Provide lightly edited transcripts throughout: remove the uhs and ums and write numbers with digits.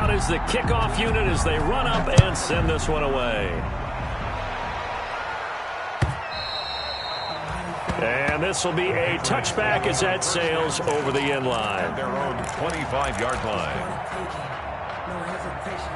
out as the kickoff unit as they run up and send this one away. And this will be a touchback as that sails over the end line. At their own 25-yard line. No hesitation.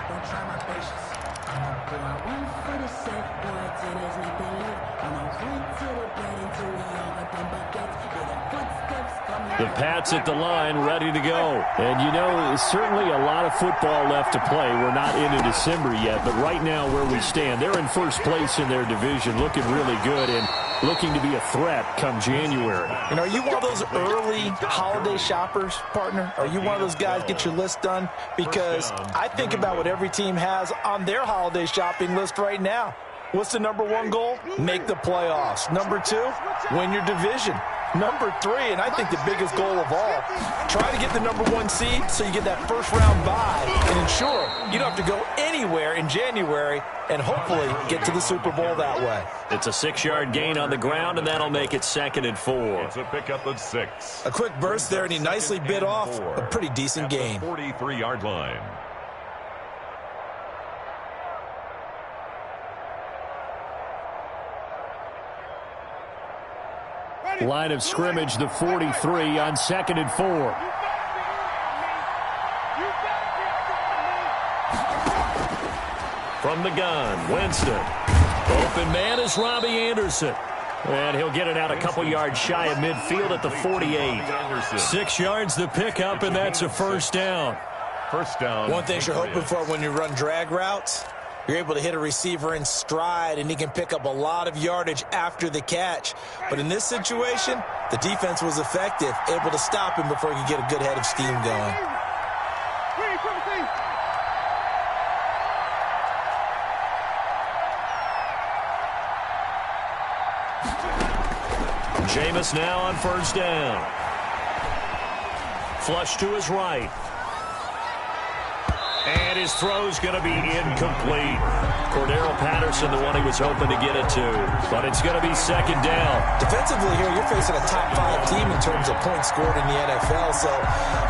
Don't try my patience. I'ma pull out one for the safe boy till there's nothing left. I'ma run to the bed until we all got them buckets. With the footsteps coming. The Pats at the line, ready to go. And, you know, certainly a lot of football left to play. We're not into December yet, but right now where we stand, they're in first place in their division, looking really good and looking to be a threat come January. And are you one of those early holiday shoppers, partner? Are you one of those guys get your list done? Because I think about what every team has on their holiday shopping list right now. What's the number one goal? Make the playoffs. Number two, win your division. Number three, and I think the biggest goal of all, try to get the number one seed so you get that first round bye and ensure you don't have to go anywhere in January and hopefully get to the Super Bowl that way. It's a 6-yard gain on the ground, and that'll make it 2nd and 4. It's a pickup of 6. A quick burst there, and he nicely bit off a pretty decent gain. 43-yard line. Line of scrimmage, the 43 on 2nd and 4. From the gun, Winston. Open man is Robbie Anderson. And he'll get it out a couple yards shy of midfield at the 48. 6 yards the pickup, and that's a first down. First down. One thing you're hoping for when you run drag routes, you're able to hit a receiver in stride, and he can pick up a lot of yardage after the catch. But in this situation, the defense was effective, able to stop him before he could get a good head of steam going. Jameis now on first down. Flush to his right. And his throw's going to be incomplete. Cordero Patterson, the one he was hoping to get it to. But it's going to be 2nd down. Defensively here, you're facing a top 5 team in terms of points scored in the NFL. So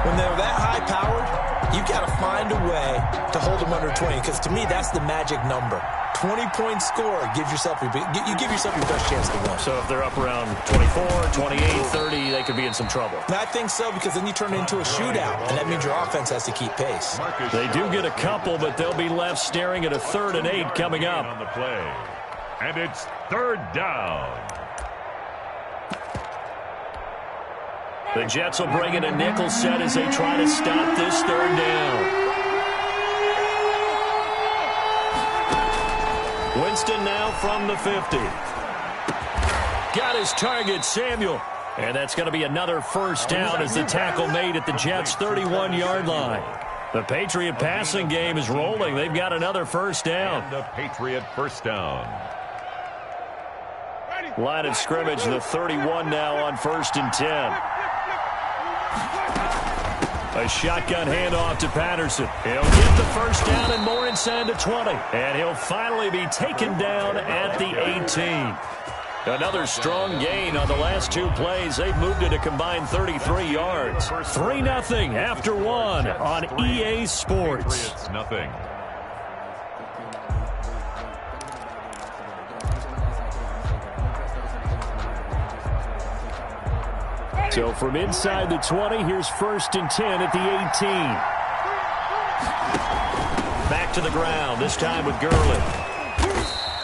when they're that high-powered, you've got to find a way to hold them under 20. Because to me, that's the magic number. 20-point score gives yourself you give yourself your best chance to win. So if they're up around 24, 28, 30, they could be in some trouble. And I think so, because then you turn it into a shootout, and that means your offense has to keep pace. They do get a couple, but they'll be left staring at a 3rd and 8 coming up. On the play. And it's 3rd down. The Jets will bring in a nickel set as they try to stop this 3rd down. Winston now from the 50. Got his target, Samuel. And that's going to be another first down as the tackle made at the Jets' 31-yard line. The Patriot passing game is rolling. They've got another first down. And the Patriot first down. Line of scrimmage, the 31 now on 1st and 10. A shotgun handoff to Patterson. He'll get the first down and more inside the 20. And he'll finally be taken down at the 18. Another strong gain on the last 2 plays. They've moved it a combined 33 yards. 3-0 after 1 on EA Sports. Patriots nothing. So from inside the 20, here's 1st and 10 at the 18. Back to the ground, this time with Gurley.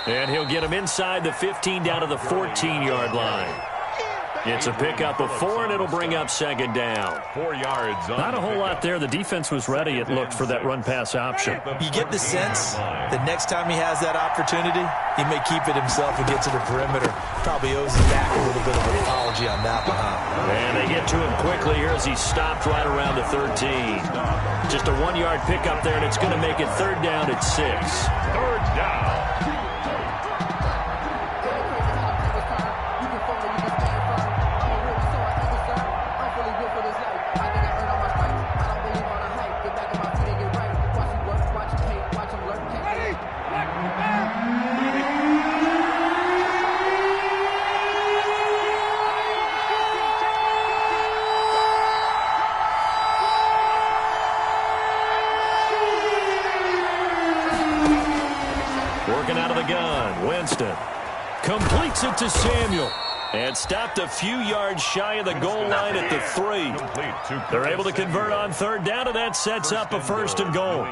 And he'll get him inside the 15 down to the 14-yard line. It's a pickup of 4, and it'll bring up 2nd down. 4 yards. Not a whole lot there. The defense was ready, it looked, for that run-pass option. You get the sense that next time he has that opportunity, he may keep it himself and get to the perimeter. Probably owes him back a little bit of an apology on that one. And they get to him quickly here as he stopped right around the 13. Just a 1-yard pickup there, and it's going to make it 3rd down at 6. 3rd down. Winston completes it to Samuel. And stopped a few yards shy of the goal line at the 3. They're able to convert on third down, and that sets up a first and goal.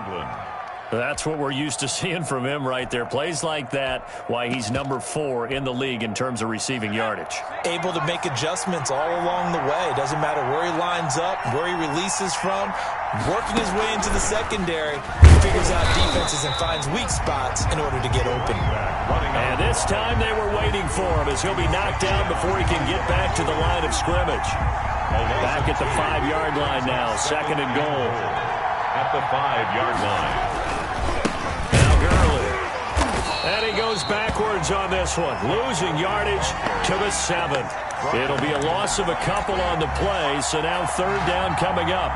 That's what we're used to seeing from him right there. Plays like that, why he's number 4 in the league in terms of receiving yardage. Able to make adjustments all along the way. Doesn't matter where he lines up, where he releases from. Working his way into the secondary, he figures out defenses and finds weak spots in order to get open. And this time they were waiting for him as he'll be knocked down before he can get back to the line of scrimmage. Back at the 5-yard line now, second and goal. At the 5-yard line. Now Gurley. And he goes backwards on this one, losing yardage to the 7. It'll be a loss of a couple on the play, so now third down coming up.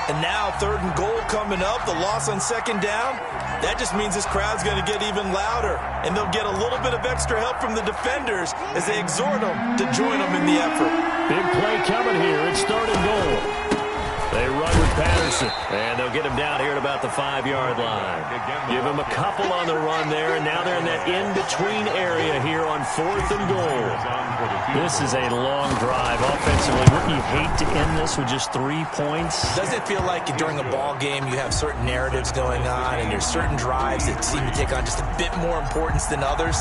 And now third and goal coming up, the loss on second down. That just means this crowd's going to get even louder. And they'll get a little bit of extra help from the defenders as they exhort them to join them in the effort. Big play coming here. It's third and goal. They run with Patterson, and they'll get him down here at about the 5-yard line. Give him a couple on the run there, and now they're in that in-between area here on fourth and goal. This is a long drive offensively. Wouldn't you hate to end this with just 3 points? Does it feel like during a ball game you have certain narratives going on, and there's certain drives that seem to take on just a bit more importance than others?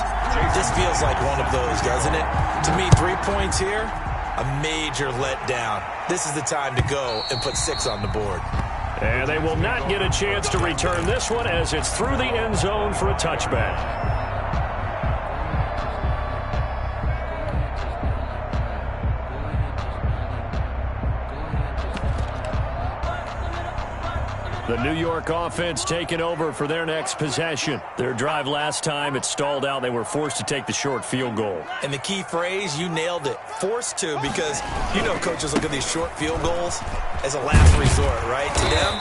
This feels like one of those, doesn't it? To me, 3 points here, a major letdown. This is the time to go and put 6 on the board. And they will not get a chance to return this one as it's through the end zone for a touchback. The New York offense taking over for their next possession. Their drive last time, it stalled out. They were forced to take the short field goal. And the key phrase, you nailed it, forced to, because you know coaches look at these short field goals as a last resort, right? To them,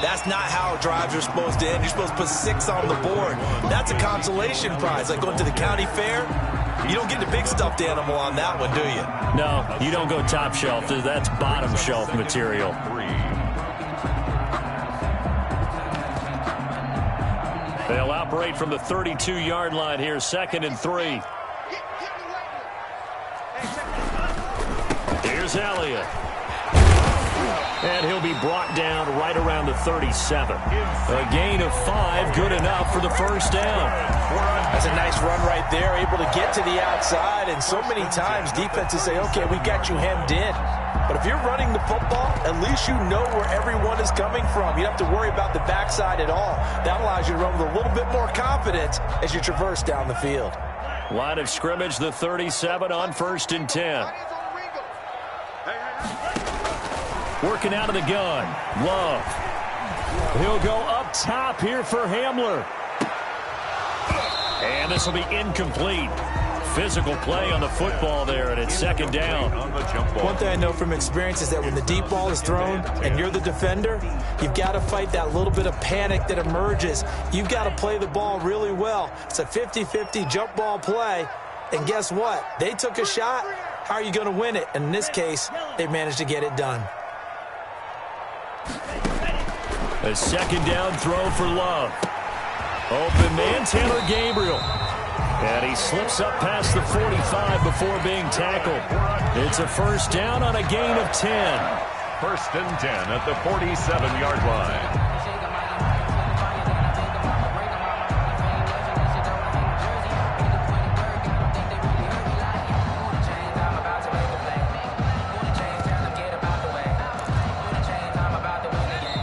that's not how drives are supposed to end. You're supposed to put 6 on the board. That's a consolation prize, like going to the county fair. You don't get the big stuffed animal on that one, do you? No, you don't go top shelf. That's bottom shelf material. They'll operate from the 32-yard line here, second and 3. Here's Elliott. And he'll be brought down right around the 37. A gain of 5, good enough for the first down. That's a nice run right there, able to get to the outside. And so many times defenses say, okay, we got you hemmed in. But if you're running the football, at least you know where everyone is coming from. You don't have to worry about the backside at all. That allows you to run with a little bit more confidence as you traverse down the field. Line of scrimmage, the 37 on first and 10. Working out of the gun. Love. He'll go up top here for Hamler. And this will be incomplete. Physical play on the football there, and it's second down. One thing I know from experience is that when the deep ball is thrown and you're the defender, you've got to fight that little bit of panic that emerges. You've got to play the ball really well. It's a 50-50 jump ball play, and guess what? They took a shot. How are you going to win it? And in this case, they managed to get it done. A second down throw for Love. Open man, Taylor Gabriel. And he slips up past the 45 before being tackled. It's a first down on a gain of 10. First and 10 at the 47-yard line.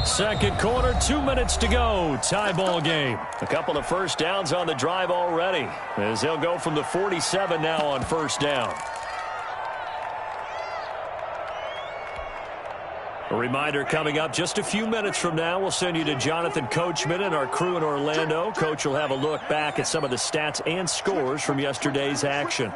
Second quarter, 2 minutes to go. Tie ball game. A couple of first downs on the drive already, as they'll go from the 47 now on first down. A reminder coming up just a few minutes from now, we'll send you to Jonathan Coachman and our crew in Orlando. Coach will have a look back at some of the stats and scores from yesterday's action.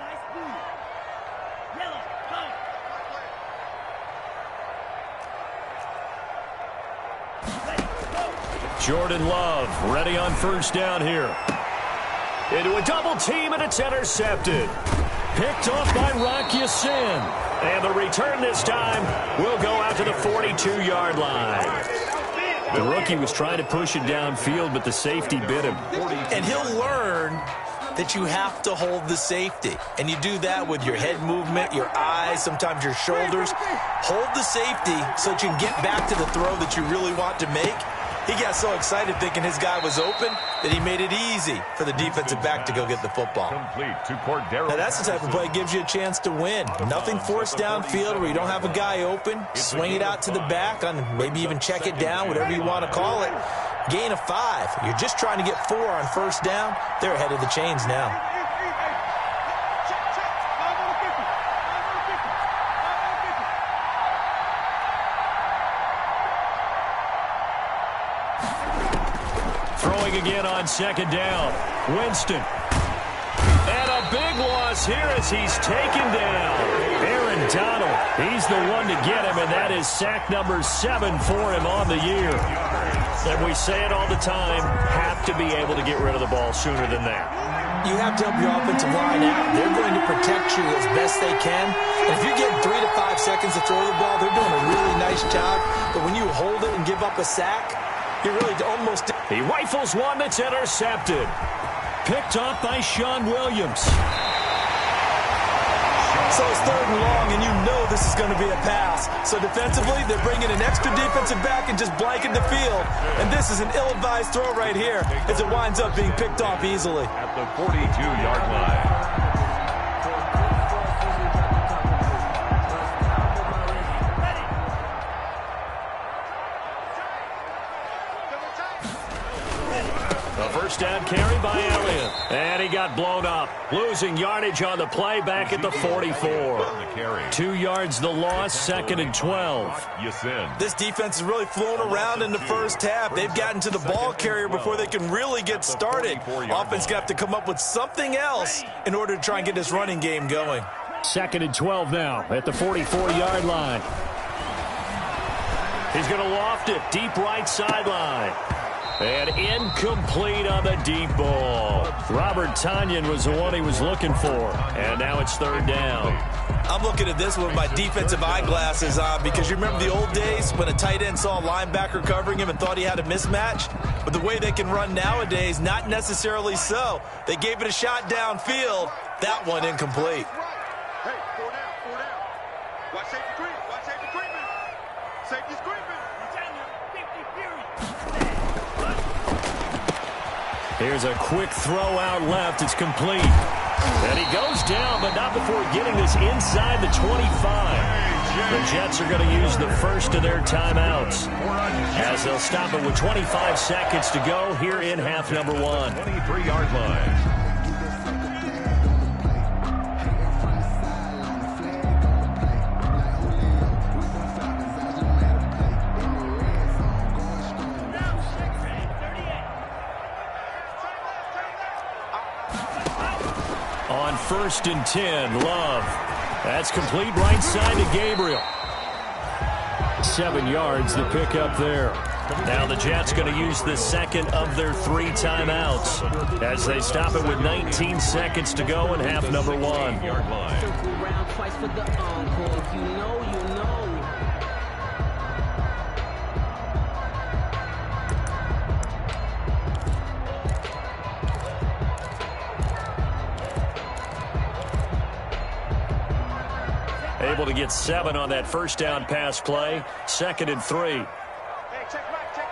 Jordan Love ready on first down here. Into a double team, and it's intercepted. Picked off by Rocky Sin. And the return this time will go out to the 42-yard line. The rookie was trying to push it downfield, but the safety bit him. And he'll learn that you have to hold the safety. And you do that with your head movement, your eyes, sometimes your shoulders. Hold the safety so that you can get back to the throw that you really want to make. He got so excited thinking his guy was open that he made it easy for the defensive back to go get the football. Now that's the type of play that gives you a chance to win. Nothing forced downfield where you don't have a guy open. Swing it out to the back, on maybe even check it down, whatever you want to call it. Gain of 5. You're just trying to get 4 on first down. They're ahead of the chains now. Throwing again on second down. Winston. And a big loss here as he's taken down. Aaron Donald, he's the one to get him, and that is sack number 7 for him on the year. And we say it all the time, have to be able to get rid of the ball sooner than that. You have to help your offensive line out. They're going to protect you as best they can. And if you're getting 3 to 5 seconds to throw the ball, they're doing a really nice job. But when you hold it and give up a sack, you're really almost... He rifles one that's intercepted. Picked off by Sean Williams. So it's 3rd and long, and you know this is going to be a pass. So defensively, they're bringing an extra defensive back and just blanking the field. And this is an ill-advised throw right here as it winds up being picked off easily. At the 42-yard line. First down carry by Elliott. And he got blown up. Losing yardage on the play back at the 44. 2 yards the loss, 2nd and 12. This defense is really flown around in the first half. They've gotten to the ball carrier before they can really get started. Offense got to come up with something else in order to try and get this running game going. 2nd and 12 now at the 44-yard line. He's going to loft it deep right sideline. And incomplete on the deep ball. Robert Tonyan was the one he was looking for. And now it's 3rd down. I'm looking at this with my defensive eyeglasses on because you remember the old days when a tight end saw a linebacker covering him and thought he had a mismatch? But the way they can run nowadays, not necessarily so. They gave it a shot downfield. That one incomplete. Hey, 4 down. Watch safety creep. Watch safety creeping. Safety's creeping. Here's a quick throw out left. It's complete. And he goes down, but not before getting this inside the 25. The Jets are going to use the first of their timeouts as they'll stop it with 25 seconds to go here in half number 1. 23-yard line. On 1st and 10, Love. That's complete right side to Gabriel. 7 yards the pick up there. Now the Jets going to use the second of their 3 timeouts as they stop it with 19 seconds to go in half number 1. Able to get 7 on that first down pass play. 2nd and 3. Hey, check Mike 6.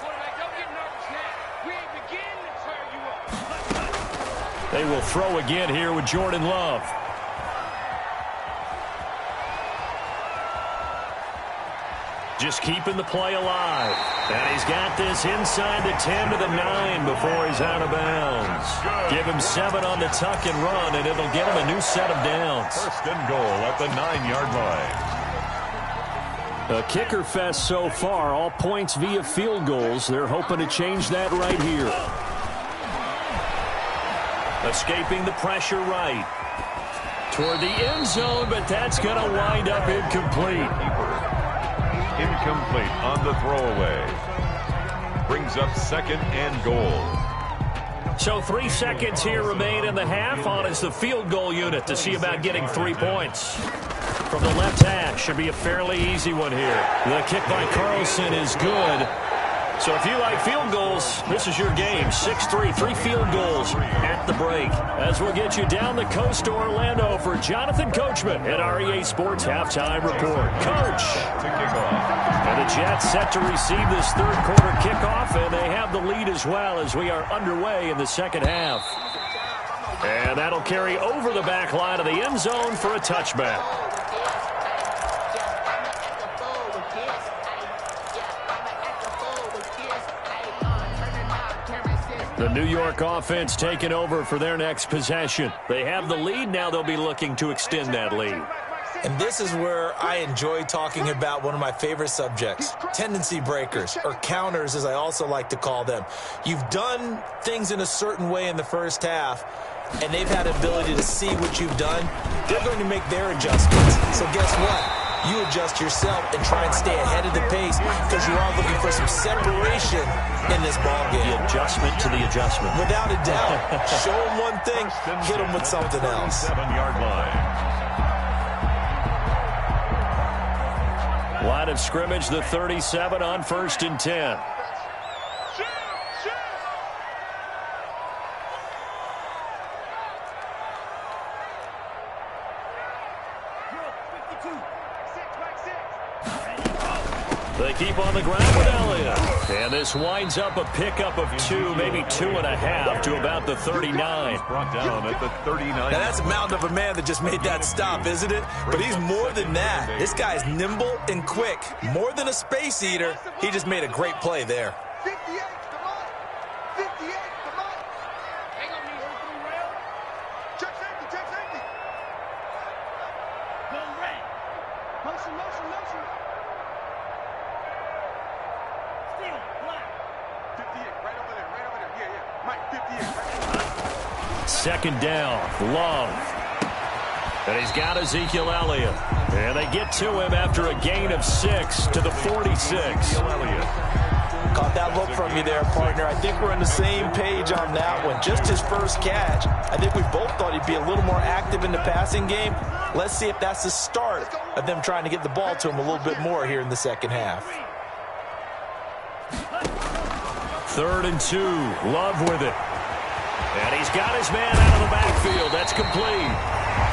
Quarterback, don't get nervous now. We ain't beginning to turn you up. They will throw again here with Jordan Love. Just keeping the play alive. And he's got this inside the 10 to the 9 before he's out of bounds. Give him 7 on the tuck and run, and it'll get him a new set of downs. 1st and goal at the 9-yard line. A kicker fest so far, all points via field goals. They're hoping to change that right here. Escaping the pressure right. Toward the end zone, but that's going to wind up incomplete. Incomplete on the throwaway. Brings up 2nd and goal. So 3 seconds here remain in the half. On is the field goal unit to see about getting 3 points. From the left hash, should be a fairly easy one here. The kick by Carlson is good. So if you like field goals, this is your game. 6-3, 3 field goals at the break. As we'll get you down the coast to Orlando for Jonathan Coachman at REA Sports Halftime Report. Coach. And the Jets set to receive this third quarter kickoff, and they have the lead as well as we are underway in the second half. And that'll carry over the back line of the end zone for a touchback. The New York offense taking over for their next possession. They have the lead. Now they'll be looking to extend that lead. And this is where I enjoy talking about one of my favorite subjects, tendency breakers, or counters as I also like to call them. You've done things in a certain way in the first half, and they've had the ability to see what you've done. They're going to make their adjustments. So guess what? You adjust yourself and try and stay ahead of the pace because you are looking for some separation in this ballgame. The adjustment to the adjustment. Without a doubt. Show them one thing, hit them with something else. 7-yard line. Line of scrimmage, the 37 on 1st and 10. They keep on the ground with Elliott. And this winds up a pickup of 2, maybe 2.5 to about the 39. Brought down at the 39. Now that's a mountain of a man that just made that stop, isn't it? But he's more than that. This guy's nimble and quick. More than a space eater. He just made a great play there. 58, come on. 58, come on. Hang on, these open rail. Check safety, check safety. Go red. Motion, motion, motion. Steal, black. 58, right over there, right over there. Yeah, yeah. Mike, 58, right. Second down, Love. And he's got Ezekiel Elliott. And they get to him after a gain of 6 to the 46. Caught that look from you there, partner. I think we're on the same page on that one. Just his first catch. I think we both thought he'd be a little more active in the passing game. Let's see if that's the start of them trying to get the ball to him a little bit more here in the second half. 3rd and 2, Love with it. And he's got his man out of the backfield. That's complete.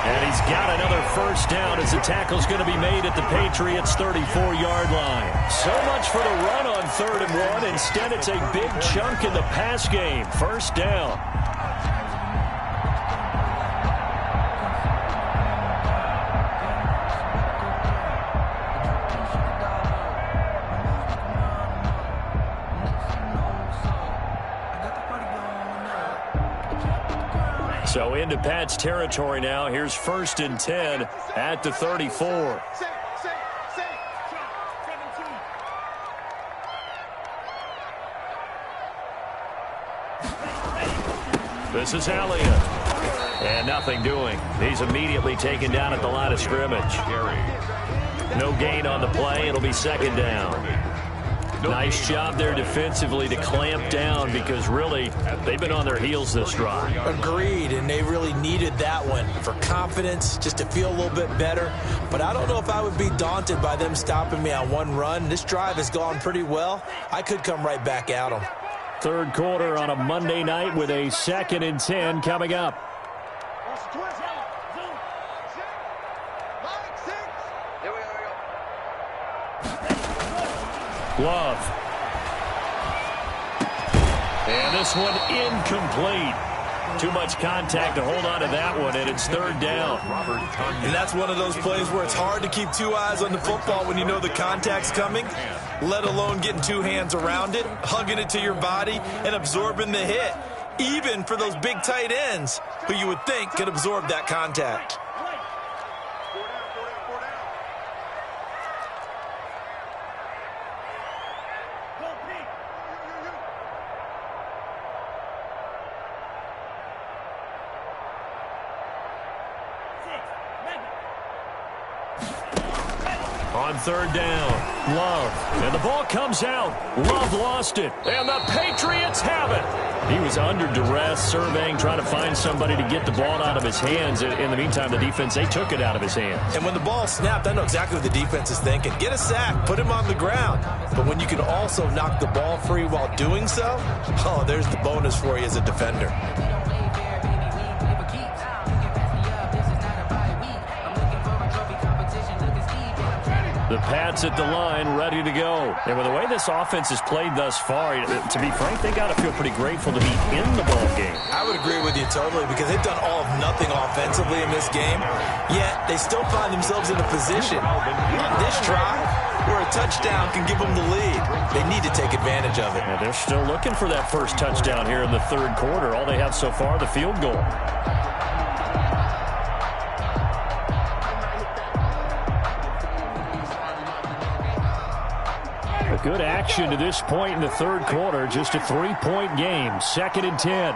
And he's got another first down as the tackle's going to be made at the Patriots' 34-yard line. So much for the run on 3rd and 1. Instead, it's a big chunk in the pass game. First down. So into Pat's territory now. Here's 1st and 10 at the 34. This is Elliott. And nothing doing. He's immediately taken down at the line of scrimmage. No gain on the play. It'll be 2nd down. Nice job there defensively to clamp down because really they've been on their heels this drive. Agreed, and they really needed that one for confidence, just to feel a little bit better. But I don't know if I would be daunted by them stopping me on one run. This drive has gone pretty well. I could come right back at them. 3rd quarter on a Monday night with a 2nd and 10 coming up. Love. And this one incomplete. Too much contact to hold on to that one, and it's 3rd down. And that's one of those plays where it's hard to keep 2 eyes on the football when you know the contact's coming, let alone getting 2 hands around it, hugging it to your body, and absorbing the hit, even for those big tight ends who you would think could absorb that contact. On 3rd down, Love. And the ball comes out. Love lost it. And the Patriots have it. He was under duress, surveying, trying to find somebody to get the ball out of his hands. In the meantime, the defense, they took it out of his hands. And when the ball snapped, I know exactly what the defense is thinking. Get a sack, put him on the ground. But when you can also knock the ball free while doing so, oh, there's the bonus for you as a defender. The Pats at the line, ready to go. And with the way this offense has played thus far, to be frank, they got to feel pretty grateful to be in the ball game. I would agree with you totally because they've done all of nothing offensively in this game, yet they still find themselves in a position on this drive where a touchdown can give them the lead. They need to take advantage of it. And they're still looking for that first touchdown here in the third quarter. All they have so far, the field goal. Good action to this point in the third quarter. Just a 3-point game. 2nd and 10.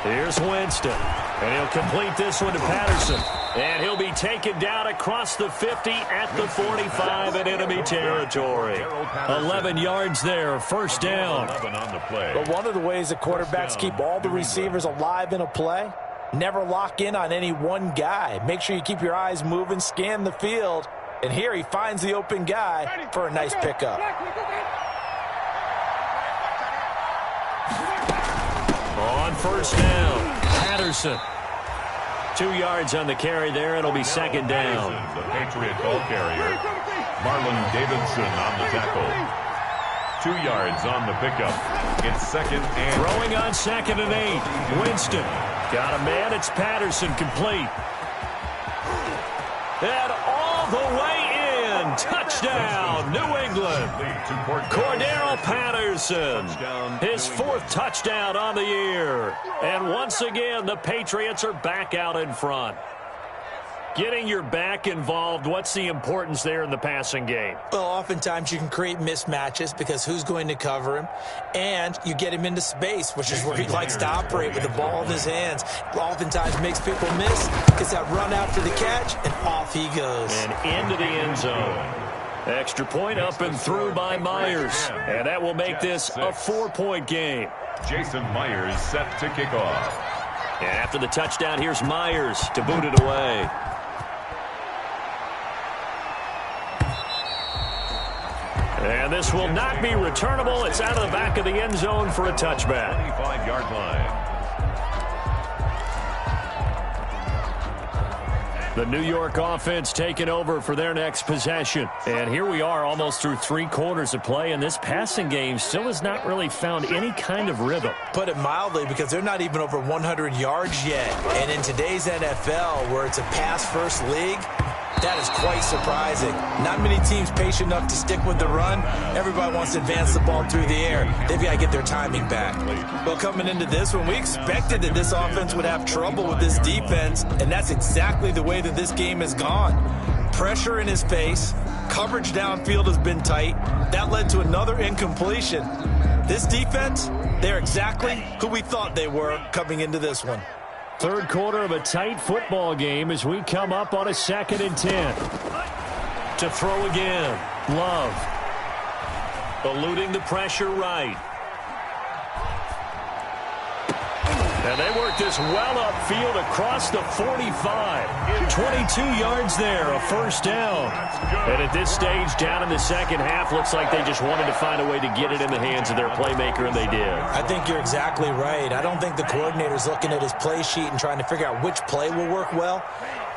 Here's Winston. And he'll complete this one to Patterson. And he'll be taken down across the 50 at the 45 in enemy territory. 11 yards there. First down. But one of the ways that quarterbacks keep all the receivers alive in a play, never lock in on any one guy. Make sure you keep your eyes moving, scan the field. And here he finds the open guy for a nice pickup. On first down, Patterson. 2 yards on the carry there. It'll be second down. The Patriot ball carrier, Marlon Davidson on the tackle. 2 yards on the pickup. It's second and... Throwing on 2nd and 8. Winston. Got a man. It's Patterson complete. And all the way in. Touchdown, New England. Cordero Patterson. His 4th touchdown on the year. And once again, the Patriots are back out in front. Getting your back involved, what's the importance there in the passing game? Well, oftentimes you can create mismatches because who's going to cover him? And you get him into space, which is where he likes to operate with the ball in his hands. Oftentimes makes people miss, gets that run after the catch, and off he goes. And into the end zone. Extra point up and through by Myers. And that will make this a 4-point game. Jason Myers set to kick off. And after the touchdown, here's Myers to boot it away. And this will not be returnable. It's out of the back of the end zone for a touchback. 25-yard line. The New York offense taking over for their next possession. And here we are almost through 3 quarters of play, and this passing game still has not really found any kind of rhythm. Put it mildly, because they're not even over 100 yards yet. And in today's NFL, where it's a pass-first league, that is quite surprising. Not many teams patient enough to stick with the run. Everybody wants to advance the ball through the air. They've got to get their timing back. Well, coming into this one, we expected that this offense would have trouble with this defense, and that's exactly the way that this game has gone. Pressure in his face. Coverage downfield has been tight. That led to another incompletion. This defense, they're exactly who we thought they were coming into this one. Third quarter of a tight football game as we come up on a 2nd and 10. To throw again. Love. Eluding the pressure right. And they work this well upfield across the 45. 22 yards there, a first down. And at this stage, down in the second half, looks like they just wanted to find a way to get it in the hands of their playmaker, and they did. I think you're exactly right. I don't think the coordinator's looking at his play sheet and trying to figure out which play will work well.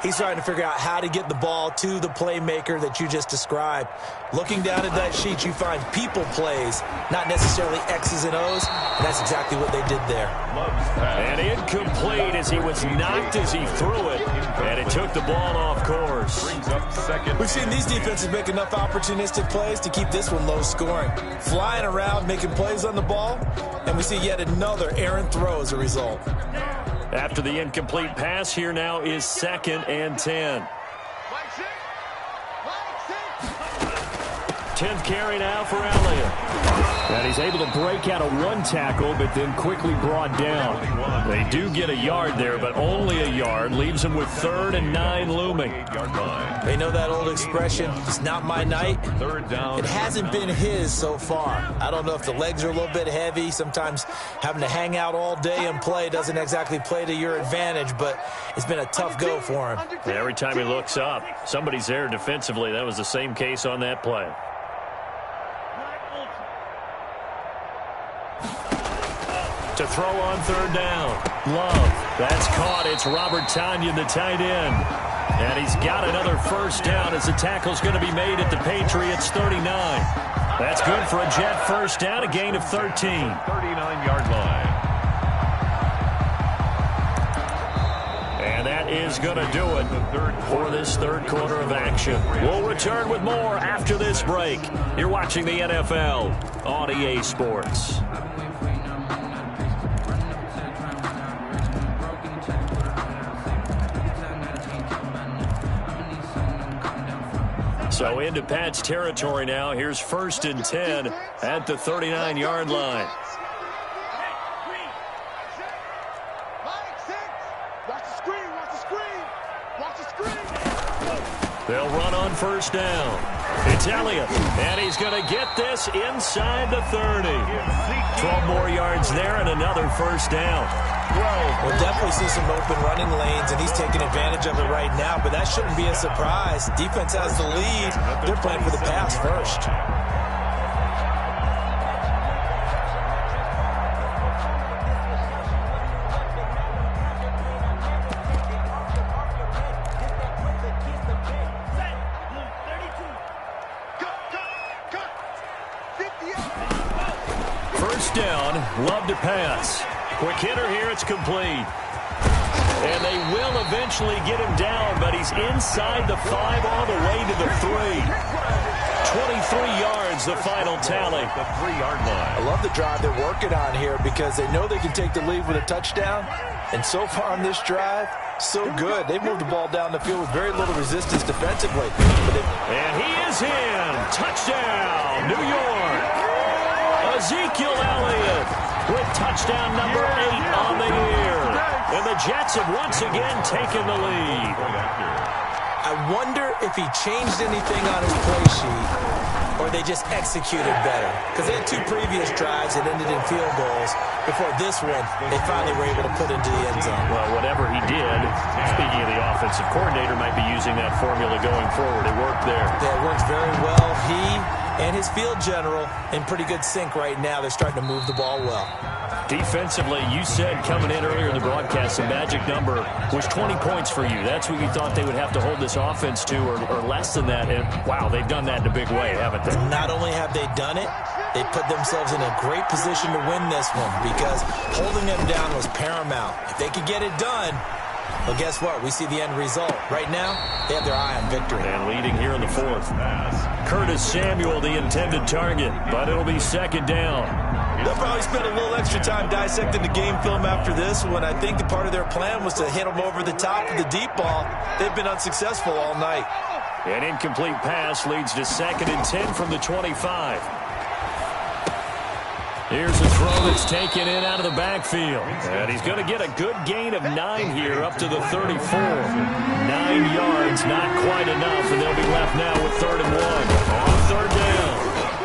He's trying to figure out how to get the ball to the playmaker that you just described. Looking down at that sheet, you find people plays, not necessarily X's and O's, and that's exactly what they did there. And incomplete as he was knocked as he threw it, and it took the ball off course. We've seen these defenses make enough opportunistic plays to keep this one low scoring. Flying around, making plays on the ball, and we see yet another errant throw as a result. After the incomplete pass, here now is 2nd and 10. 10th carry now for Elliott. And he's able to break out of one tackle, but then quickly brought down. They do get a yard there, but only a yard. Leaves them with 3rd and 9 looming. They know that old expression, it's not my night. Third down. It hasn't been his so far. I don't know if the legs are a little bit heavy. Sometimes having to hang out all day and play doesn't exactly play to your advantage, but it's been a tough go for him. Every time he looks up, somebody's there defensively. That was the same case on that play. To throw on 3rd down. Love. That's caught. It's Robert Tonyan, the tight end. And he's got another first down as the tackle's going to be made at the Patriots 39. That's good for a Jet first down, a gain of 13. 39-yard line. And that is going to do it for this third quarter of action. We'll return with more after this break. You're watching the NFL on EA Sports. So into Pat's territory now. Here's 1st and 10 at the 39-yard line. They'll run on 1st down. It's Elliott, and he's going to get this inside the 30. 12 more yards there and another first down. We'll definitely see some open running lanes, and he's taking advantage of it right now, but that shouldn't be a surprise. Defense has the lead. They're playing for the pass first. First down, Love to pass. Quick hitter here, it's complete. And they will eventually get him down, but he's inside the 5 all the way to the 3. 23 yards, the final tally. The 3-yard line. I love the drive they're working on here because they know they can take the lead with a touchdown. And so far on this drive, so good. They've moved the ball down the field with very little resistance defensively. And he is in. Touchdown, New York. Ezekiel Elliott with touchdown number 8 on the year. And the Jets have once again taken the lead. I wonder if he changed anything on his play sheet or they just executed better. Because they had 2 previous drives that ended in field goals. Before this one, they finally were able to put into the end zone. Well, whatever he did, speaking of the offensive coordinator, might be using that formula going forward. It worked there. Yeah, it works very well. He and his field general in pretty good sync right now. They're starting to move the ball well. Defensively, you said coming in earlier in the broadcast, the magic number was 20 points for you. That's what you thought they would have to hold this offense to, or less than that. And, wow, they've done that in a big way, haven't they? Not only have they done it, they put themselves in a great position to win this one because holding them down was paramount. If they could get it done, well, guess what? We see the end result. Right now, they have their eye on victory. And leading here in the 4th. Curtis Samuel, the intended target, but it'll be 2nd down. They'll probably spend a little extra time dissecting the game film after this one. I think part of their plan was to hit them over the top of the deep ball. They've been unsuccessful all night. An incomplete pass leads to 2nd and 10 from the 25. Here's a throw that's taken in out of the backfield. And he's going to get a good gain of 9 here up to the 34. 9 yards, not quite enough, and they'll be left now with 3rd and 1. On 3rd down,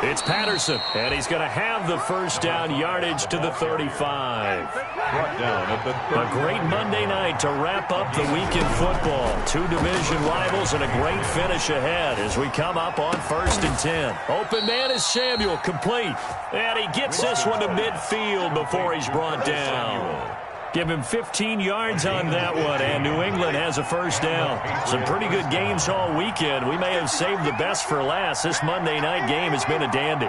it's Patterson, and he's going to have the first down yardage to the 35. Brought down at the 30. A great Monday night to wrap up the week in football. 2 division rivals and a great finish ahead as we come up on 1st and 10. Open man is Samuel, complete. And he gets this one to midfield before he's brought down. Give him 15 yards on that one, and New England has a first down. Some pretty good games all weekend. We may have saved the best for last. This Monday night game has been a dandy.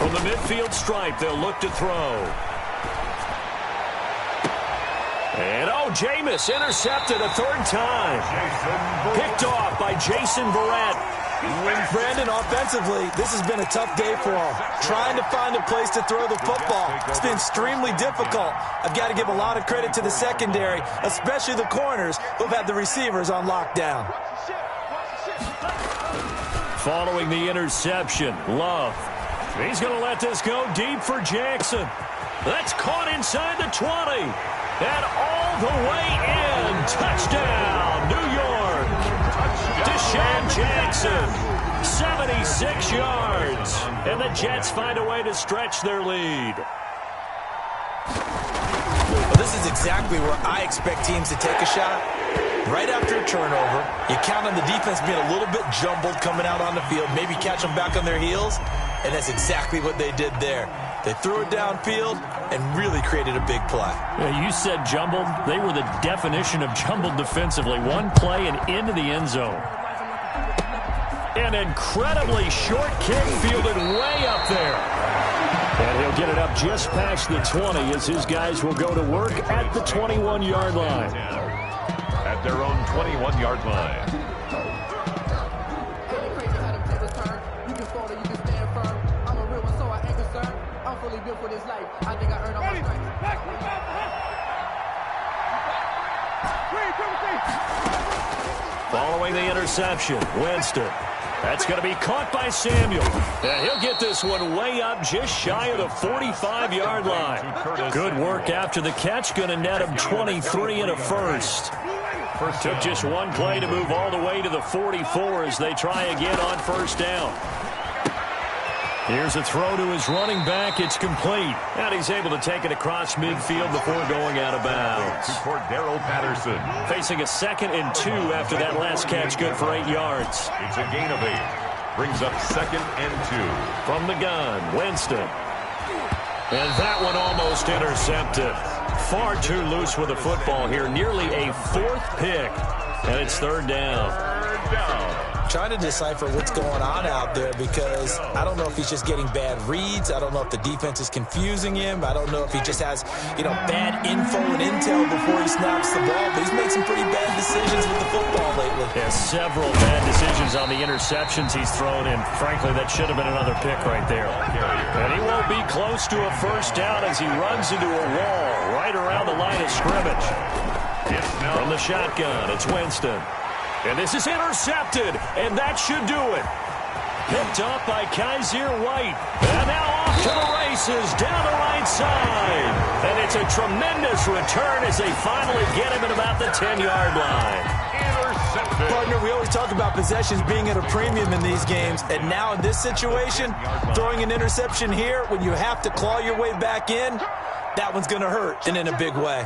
From the midfield stripe, they'll look to throw. And, Jameis intercepted a 3rd time. Picked off by Jason Verrett. Brandon, offensively, this has been a tough day for him. Trying to find a place to throw the football. It's been extremely difficult. I've got to give a lot of credit to the secondary, especially the corners who've had the receivers on lockdown. following the interception. Love. He's going to let this go deep for Jackson. That's caught inside the 20. And all the way in. Touchdown, New York. Deshaun Jackson, 76 yards. And the Jets find a way to stretch their lead. Well, this is exactly where I expect teams to take a shot. Right after a turnover, you count on the defense being a little bit jumbled coming out on the field, maybe catch them back on their heels, and that's exactly what they did there. They threw it downfield and really created a big play. Yeah, you said jumbled. They were the definition of jumbled defensively. One play and into the end zone. An incredibly short kick fielded way up there. And he'll get it up just past the 20 as his guys will go to work at the 21-yard line. At their own 21-yard line. Following the interception, Winston. That's going to be caught by Samuel. And he'll get this one way up just shy of the 45-yard line. Good work after the catch. Going to net him 23 and a first. Took just one play to move all the way to the 44 as they try again on first down. Here's a throw to his running back. It's complete. And he's able to take it across midfield before going out of bounds. For Darrell Patterson. Facing a 2nd and 2 after that last catch, good for 8 yards. It's a gain of 8. Brings up 2nd and 2. From the gun, Winston. And that one almost intercepted. Far too loose with the football here. Nearly a 4th pick. And it's 3rd down. Third down. Trying to decipher what's going on out there because I don't know if he's just getting bad reads. I don't know if the defense is confusing him. I don't know if he just has, bad info and intel before he snaps the ball. But he's made some pretty bad decisions with the football lately. Yeah, several bad decisions on the interceptions he's thrown in. Frankly, that should have been another pick right there. And he won't be close to a first down as he runs into a wall right around the line of scrimmage. From the shotgun, it's Winston. And this is intercepted, and that should do it. Picked up by Kaiser White. And now off to the races down the right side. And it's a tremendous return as they finally get him at about the 10-yard line. Intercepted. Partner, we always talk about possessions being at a premium in these games. And now in this situation, throwing an interception here when you have to claw your way back in, that one's going to hurt, and in a big way.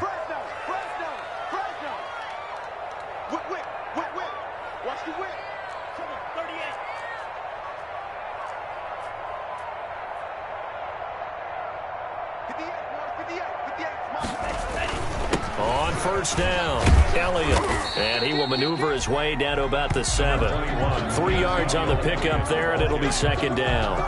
On first down, Elliott. And he will maneuver his way down to about the 7. 3 yards on the pickup there, and it'll be 2nd down.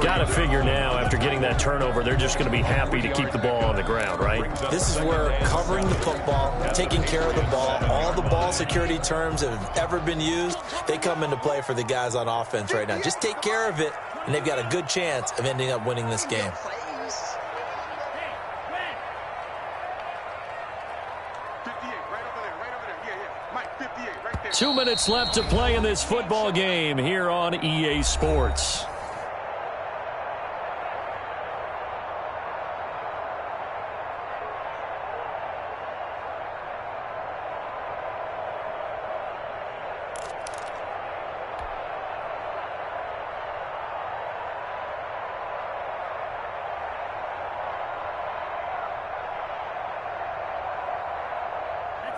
Got to figure now, after getting that turnover, they're just going to be happy to keep the ball on the ground, right? This is where covering the football, taking care of the ball, all the ball security terms that have ever been used, they come into play for the guys on offense right now. Just take care of it, and they've got a good chance of ending up winning this game. 2 minutes left to play in this football game here on EA Sports.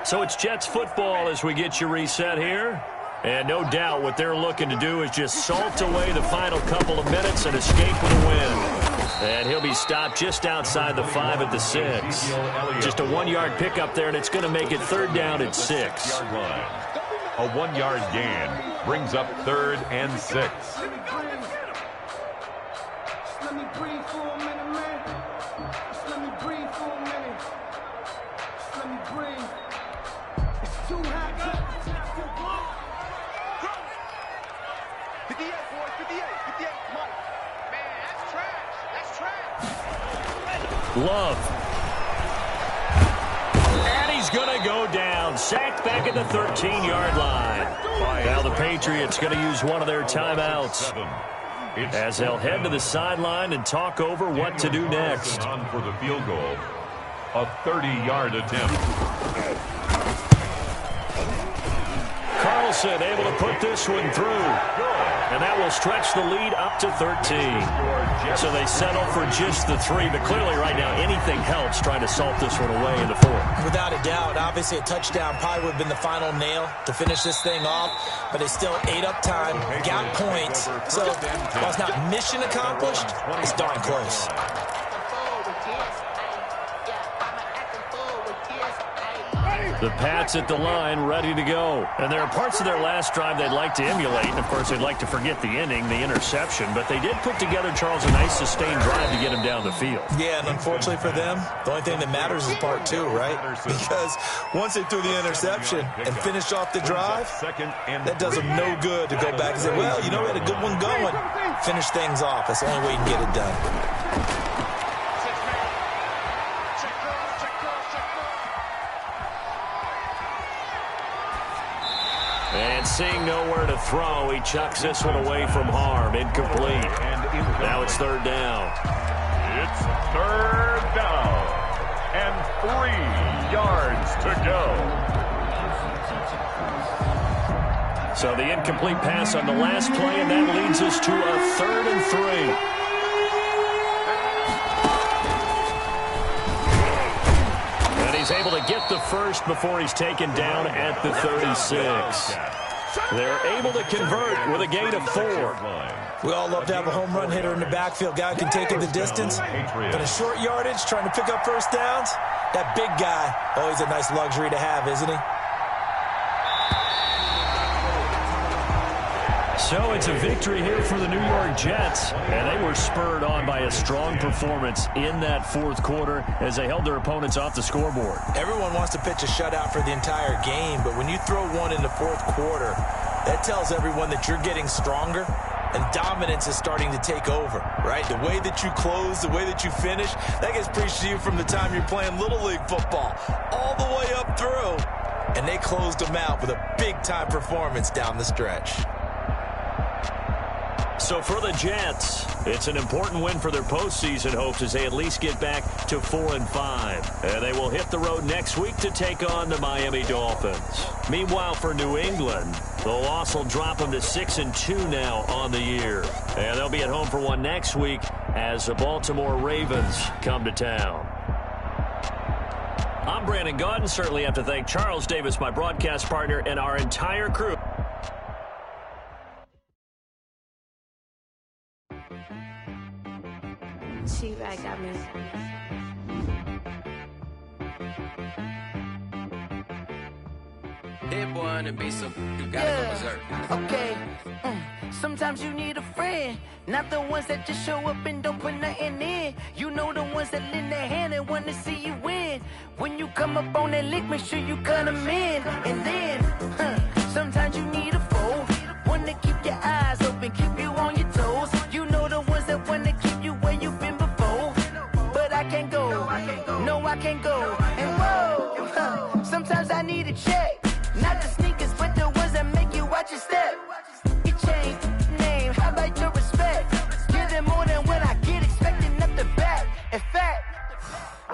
So it's Jets football as we get you reset here. And no doubt what they're looking to do is just salt away the final couple of minutes and escape with a win. And he'll be stopped just outside the 5 at the 6. Just a 1-yard pickup there, and it's going to make it 3rd down at 6. A 1-yard gain brings up 3rd and 6. Let me breathe for a minute, man. Just let me breathe for a minute. Just let me breathe. It's too hot. 58, boys, 58, 58, come on. Man, that's trash. That's trash. Love. And he's he's going to go down. Sacked back at the 13-yard line. Now the Patriots going to use one of their timeouts as they'll head to the sideline and talk over what to do next. On for the field goal, a 30-yard attempt. Carlson able to put this one through. And that will stretch the lead up to 13. So they settle for just the 3. But clearly right now anything helps trying to salt this one away in the 4th. Without a doubt, obviously a touchdown probably would have been the final nail to finish this thing off. But they still ate up time, got points. So while it's not mission accomplished, it's darn close. The Pats at the line, ready to go. And there are parts of their last drive they'd like to emulate. And, of course, they'd like to forget the ending, the interception. But they did put together, Charles, a nice sustained drive to get him down the field. Yeah, and unfortunately for them, the only thing that matters is part 2, right? Because once they threw the interception and finished off the drive, that does them no good to go back and say, well, you know, we had a good one going. Finish things off. That's the only way you can get it done. And seeing nowhere to throw, he chucks this one away from harm. Incomplete. Now it's 3rd down. It's 3rd down. And 3 yards to go. So the incomplete pass on the last play, and that leads us to a 3rd and 3. And he's able to get the first before he's taken down at the 36. They're able to convert with a gain of 4. We all love to have a home run hitter in the backfield. Guy who can take it the distance. But a short yardage, trying to pick up first downs, that big guy, always a nice luxury to have, isn't he? So it's a victory here for the New York Jets, and they were spurred on by a strong performance in that 4th quarter as they held their opponents off the scoreboard. Everyone wants to pitch a shutout for the entire game, but when you throw one in the 4th quarter, that tells everyone that you're getting stronger and dominance is starting to take over, right? The way that you close, the way that you finish, that gets preached to you from the time you're playing Little League football all the way up through, and they closed them out with a big-time performance down the stretch. So for the Jets, it's an important win for their postseason hopes as they at least get back to 4-5. And they will hit the road next week to take on the Miami Dolphins. Meanwhile, for New England, the loss will drop them to 6-2 now on the year. And they'll be at home for one next week as the Baltimore Ravens come to town. I'm Brandon Gaudin. Certainly have to thank Charles Davis, my broadcast partner, and our entire crew. T-Rag got me. Hit boy on the beat, so you gotta go berserk. Okay. Sometimes you need a friend, not the ones that just show up and don't put nothing in. You know the ones that lend their hand and want to see you win. When you come up on that lick, make sure you cut them in. And then, sometimes you need a foe, one to keep your eyes open, keep you on your toes. You know the ones that want to keep you where you've been before. But I can't go, no I can't go. And whoa, sometimes I need a check. Not the sneakers, but the ones that make you watch your step. You change name, how about your respect? Give them more than what I get, expecting up the back. In fact,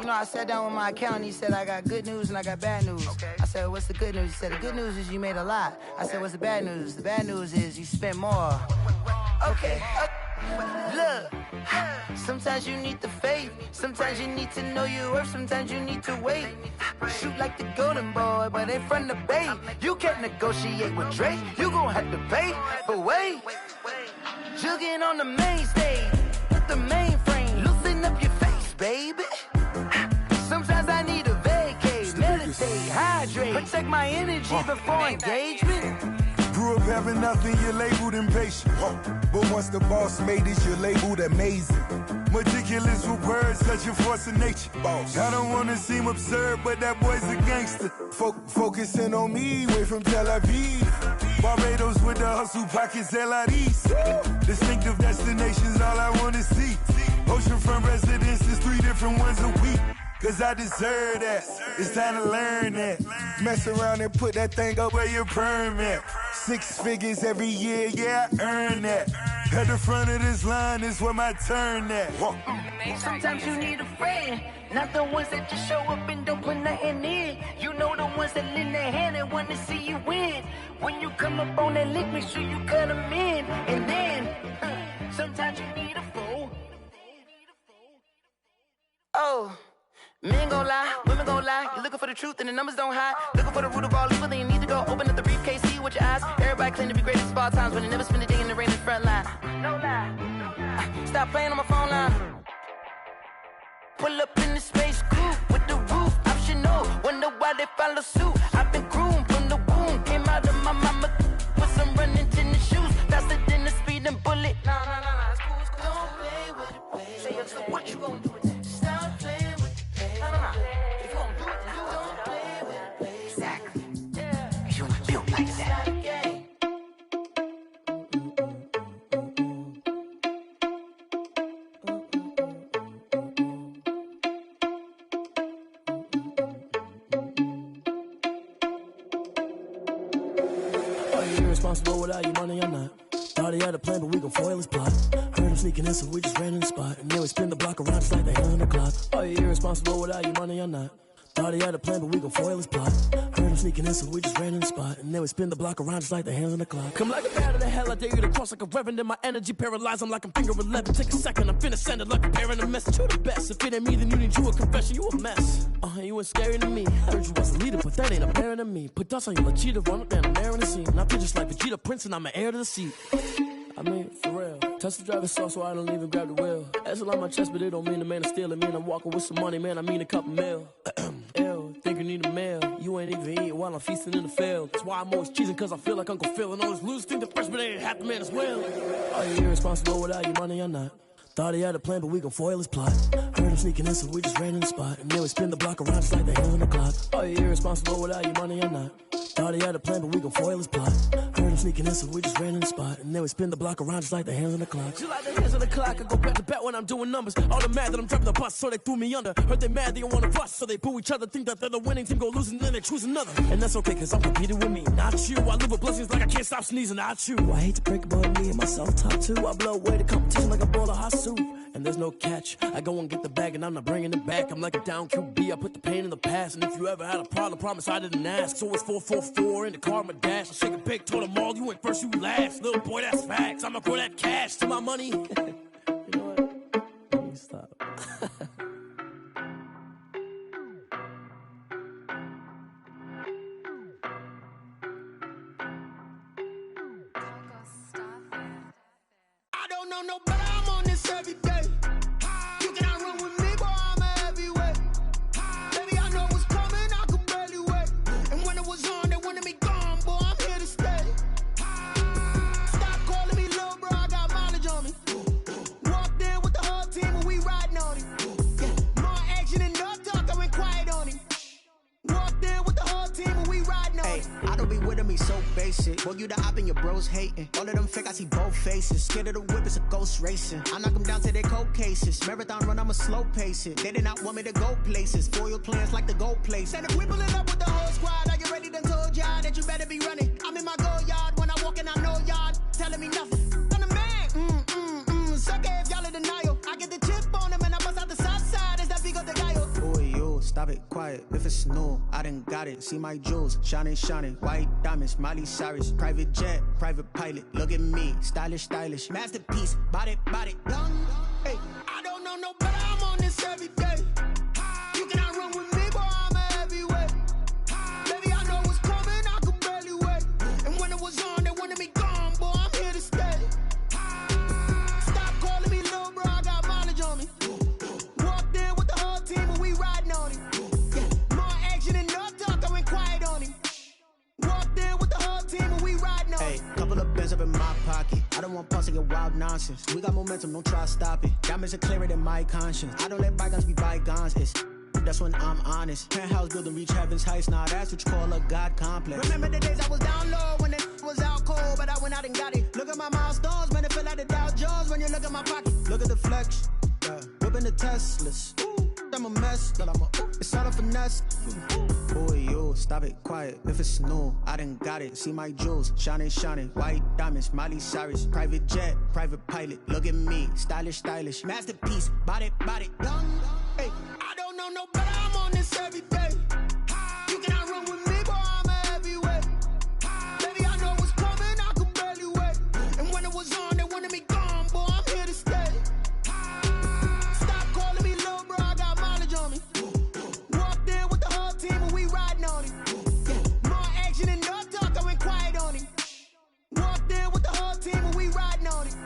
you know, I sat down with my accountant. He said, I got good news and I got bad news. Okay. I said, what's the good news? He said, the good news is you made a lot. I said, what's the bad news? The bad news is you spent more. Okay. Look, sometimes you need the faith. Sometimes you need to know your worth. Sometimes you need to wait. Shoot like the golden boy, but in front of the bay. You can't negotiate with Drake. You gon' have to pay. But wait, jugging on the main stage with the mainframe. Loosen up your face, baby. Sometimes I need a vacate, meditate, hydrate, protect my energy before engagement. Grew up having nothing, you're labeled impatient. But once the boss made it, you're labeled amazing. Meticulous with words, such a force of nature. I don't wanna seem absurd, but that boy's a gangster. Focusing on me, way from Tel Aviv. Barbados with the hustle pockets, LIDs. Distinctive destinations, all I wanna see. Oceanfront residences, 3 different ones a week. cause I deserve that. It's time to learn that. Mess around and put that thing up where your permit. 6 figures every year, yeah, I earn that. At the front of this line is where my turn at. Sometimes you need a friend, not the ones that just show up and don't put nothing in. You know the ones that lend their hand and want to see you win. When you come up on that lick, make sure you cut them in. And then, sometimes you need a fool. Oh, men gon' lie, women gon' lie. You're looking for the truth and the numbers don't hide. Looking for the root of all evil, then you need to go open up the briefcase, see with your eyes. Everybody claim to be greatest of all times, but they never spend a day in the rain in the front line. No lie, stop playing on my phone line. Pull up in the space coupe with the roof optional. Wonder why they follow suit. I've been groomed from the womb. Came out of my mama with some running tennis shoes. Faster than the speeding bullet. Nah, it's cool, it's cool. Don't play with it, baby. Say yo, so what you gon' do with it? Stop playing with it, baby. Nah. If you gon' do it, then don't play with it, baby. Exactly. Yeah. Cause you ain't built like that. Responsible without you money or not. Thought he had a plan, but we gon' foil his plot. Heard him sneaking in, so we just ran in the spot. And then we spin the block around just like the hands on the clock. Are you irresponsible without you money or not? Thought he had a plan, but we gon' foil his plot. Heard him sneaking in, so we just ran in the spot. And then we spin the block around just like the hands on the clock. Come like a bat of the hell, I dare you to cross like a reverend. In my energy paralyzed, I'm like I'm finger 11. Take a second, I'm finna send it like a bearing a message. You the best, if it ain't me, then you need you a confession. You a mess, you ain't scary to me. Heard you was a leader, but that ain't apparent to me. Put dust on you, Cheetah, run up down the air in the scene. And I feel just like Vegeta Prince, and I'm an heir to the seat. I mean, for real. Touch the driver's sauce so I don't even grab the wheel. That's on my chest, but it don't mean the man is stealing. Man, I'm walking with some money, man, I mean a couple mil. Ew, think you need a meal. You ain't even eating while I'm feasting in the field. That's why I'm always cheesing, cause I feel like Uncle Phil. And all those losers think the freshman ain't half the man as well. Are you irresponsible without your money or not? Thought he had a plan, but we gon' foil his plot. Heard him sneaking in, so we just ran in the spot. And then we spin the block around just like the hands on the clock. Are you irresponsible without your money or not? Thought he had a plan, but we gon' foil his plot. Heard him sneaking in, so we just ran in the spot. And then we spin the block around just like the hands on the clock. Just like the hands on the clock, I go back to back when I'm doing numbers. All the mad that I'm driving the bus, so they threw me under. Heard they mad, they don't wanna bust, so they boo each other. Think that they're the winning team, go losing, then they choose another. And that's okay, cause I'm competing with me, not you. I live with blessings like I can't stop sneezing, not you. I hate to break it, but me and myself top two. I blow away the competition like a bowl of hot soup. And there's no catch. I go and get the bag and I'm not bringing it back. I'm like a down QB, I put the pain in the past. And if you ever had a problem, promise I didn't ask. So it's 444 in the car, my dash. I shake a big, told them all, you ain't first, you last. Little boy, that's facts. I'ma throw that cash to my money. You know what? Let me stop. I don't know nobody, I'm on this every day. You cannot run with me, boy, I'm a heavyweight. Baby, I know what's coming, I could barely wait. And when it was on, they wanted me gone, boy, I'm here to stay. Stop calling me little bro, I got mileage on me. Walked in with the whole team and we riding on him. Yeah, more action and no talk, I went quiet on him. Walked in with the whole team and we riding on him. I don't be with me so basic. Boy, you the op and your bros hating. All of them fake, I see both faces. Scared of the whip, it's a ghost racing. I knock them down to their cold cases. Marathon run, I'ma slow pace it. They did not want me to go places. Foil plans like the gold place. And if we pulling up with the whole squad, are you ready? Done told y'all that you better be running. I'm in my go yard. When I walk in, I know y'all telling me nothing. I'm the man. Suck it if y'all in denial. I get the chip on them and I bust out the south side. Is that Vigo de Gallo? Boy, yo, stop it, quiet. If it's new, I done got it. See my jewels, shining, shining. White diamonds, Miley Cyrus. Private jet, private pilot. Look at me, stylish, stylish. Masterpiece, body, done. Hey, I don't know nobody, I'm on this every day. You cannot run with me, boy, I'm a heavyweight. Baby, I know what's coming, I could barely wait. And when it was on, they wanted me gone, boy, I'm here to stay. Stop calling me little bro, I got mileage on me. Walked in with the whole team and we riding on him. Yeah, more action and no talk, I went quiet on him. Walked in with the whole team and we riding on him. Hey, couple of bands up in my pocket. I don't want pause to get wild nonsense. We got momentum, don't try to stop it. Diamonds are clearer than my conscience. I don't let bygones be bygones. That's when I'm honest. Penthouse building reach heaven's heights. Now that's what you call a God complex. Remember the days I was down low when it was out cold, but I went out and got it. Look at my milestones, man, it feel like the Dow Jones when you look at my pocket. Look at the flex, whipping the Teslas. I'm a mess, but I'm a it's all a finesse. Boy, you stop it, quiet. If it's new, I done got it. See my jewels, shining, white diamonds, Miley Cyrus, private jet, private pilot. Look at me, stylish, masterpiece, body, young. Hey, I don't know no better. I'm on this every day. You cannot run with me, boy. I'm a heavyweight. Baby, I know what's coming. I could barely wait. And when it was on, they wanted me gone, boy. I'm here to stay. Stop calling me little bro. I got mileage on me. Walked in with the whole team and we riding on it. More action and no talk. I went quiet on it. Walked in with the whole team and we riding on it.